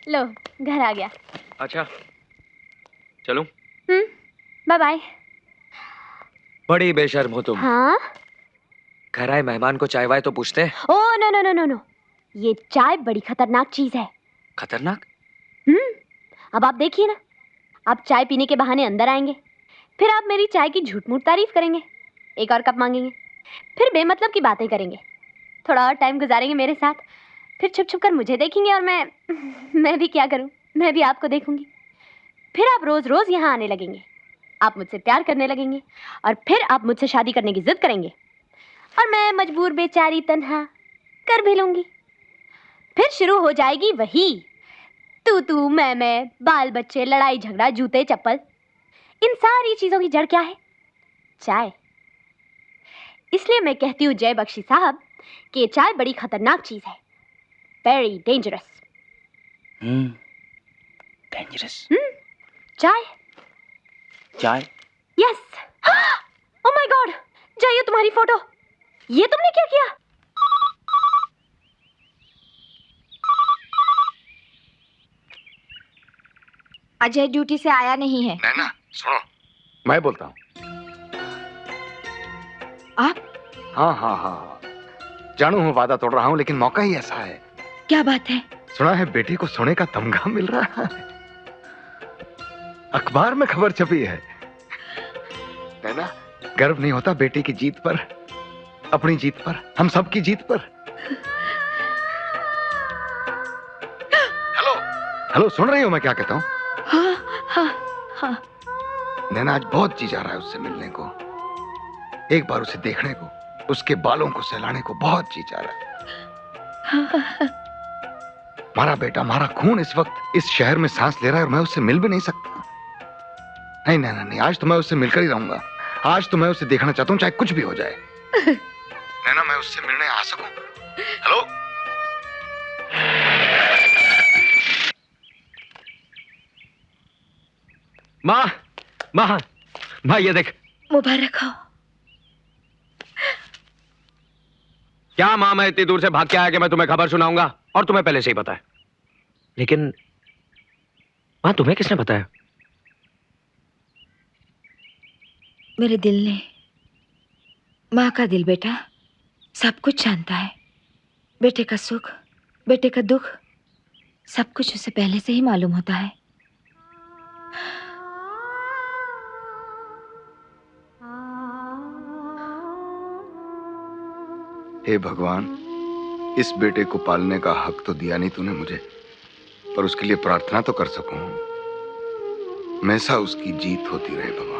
लो घर आ गया। अच्छा चलूं? Bye bye. बड़ी बेशर्म हो तुम। हाँ? घर आए मेहमान को चाय वाय तो पूछते हैं। Oh no no no no no, ये चाय बड़ी खतरनाक चीज है। खतरनाक? अब आप देखिए ना, आप चाय पीने के बहाने अंदर आएंगे, फिर आप मेरी चाय की झूठ-मूठ तारीफ करेंगे, एक और कप मांगेंगे, फिर बेमतलब की बातें करेंगे, थोड़ा और टाइम गुजारेंगे मेरे साथ, फिर छुप-छुप कर मुझे देखेंगे और मैं भी क्या करूं, मैं भी आपको देखूंगी। फिर आप रोज-रोज यहाँ आने लगेंगे, आप मुझसे प्यार करने लगेंगे और फिर आप मुझसे शादी करने की जिद करेंगे और मैं मजबूर बेचारी तन्हा कर भी लूंगी। फिर शुरू हो जाएगी वही तू मैं, बाल बच्चे, लड़ाई झगड़ा, जूते चप्पल। इन सारी चीजों की जड़ क्या है? चाय। इसलिए मैं कहती हूँ जय बख्शी साहब कि चाय बड़ी खतरनाक चीज है, वेरी डेंजरस। डेंजरस? चाय। चाय? यस। ओह माय गॉड, जाइए तुम्हारी फोटो। ये तुमने क्या किया? अजय ड्यूटी से आया नहीं है। नैना सुनो, मैं बोलता हूँ। आप? हाँ, जानू हूँ वादा तोड़ रहा हूँ, लेकिन मौका ही ऐसा है। क्या बात है? सुना है बेटे को सोने का तमगा मिल रहा है, अखबार में खबर छपी है। नैना, गर्व नहीं होता बेटे की जीत पर, अपनी जीत पर, हम सब की जीत पर? हेलो, सुन रही हो मैं क्या कहता हूँ? हाँ। नैना, आज बहुत जी जा रहा है उससे मिलने को, एक बार उसे देखने को, उसके बालों को सहलाने को बहुत जी जा रहा है। मारा बेटा, मारा खून इस वक्त इस शहर में सांस ले रहा है और मैं उससे मिल भी नहीं सकता। नहीं नैना नहीं, आज तो मैं उससे मिलकर ही रहूंगा। आज तो मैं उसे देखना चाहता हूँ, चाहे कुछ भी हो जाए। नैना, मैं उससे मिलने आ सकूं? हेलो? माँ ये देख। मुबारक हो। क्या माँ, मैं इतनी दूर से भाग के आया कि मैं तुम्हें खबर सुनाऊंगा, और तुम्हें पहले से ही पता है। लेकिन माँ, तुम्हें किसने बताया? मेरे दिल ने। माँ का दिल बेटा सब कुछ जानता है। बेटे का सुख, बेटे का दुख, सब कुछ उसे पहले से ही मालूम होता है। हे भगवान, इस बेटे को पालने का हक तो दिया नहीं तूने मुझे, पर उसके लिए प्रार्थना तो कर सकूं। हमेशा उसकी जीत होती रहे भगवान।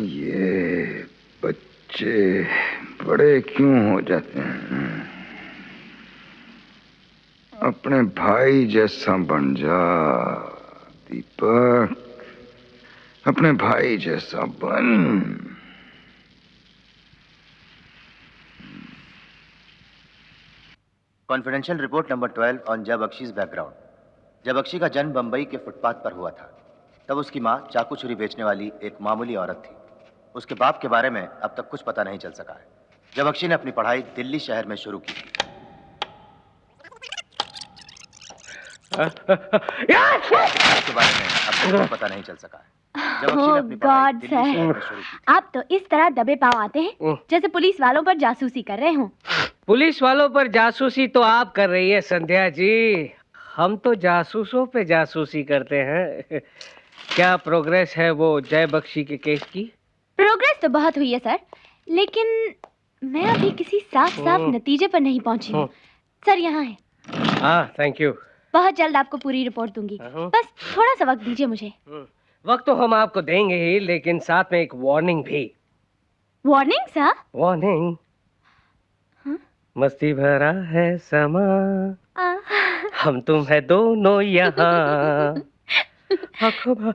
ये बच्चे बड़े क्यों हो जाते हैं? अपने भाई जैसा बन जा दीपक, अपने भाई जैसा बन। कॉन्फिडेंशियल रिपोर्ट नंबर 12 ऑन जय बख्शी's बैकग्राउंड। जय बख्शी का जन्म बंबई के फुटपाथ पर हुआ था। तब उसकी मां चाकू छुरी बेचने वाली एक मामूली औरत थी। उसके बाप के बारे में अब तक कुछ पता नहीं चल सका है। जय बख्शी ने अपनी पढ़ाई दिल्ली शहर में शुरू की। उसके बारे में अब तक कुछ पता नहीं चल सका है। जय बख्शी ने अपनी पढ़ाई दिल्ली शहर में शुरू की। आप तो इस तरह दबे पांव आते हैं जैसे पुलिस वालों पर जासूसी कर रहे हों। पुलिस वालों पर जासूसी तो आप कर रही है संध्या जी, हम तो जासूसों पे जासूसी करते हैं। क्या प्रोग्रेस है वो जय बख्शी के केस की? प्रोग्रेस तो बहुत हुई है सर, लेकिन मैं अभी किसी साफ नतीजे पर नहीं पहुंची हूँ। सर यहाँ है। हाँ, थैंक यू। बहुत जल्द आपको पूरी रिपोर्ट दूंगी, बस थोड़ा सा वक्त दीजिए मुझे। वक्त तो हम आपको देंगे ही, लेकिन साथ में एक वार्निंग भी। Warning sir? वार्निंग। मस्ती भरा है समा, हम तुम है दोनों यहाँ, आंखों में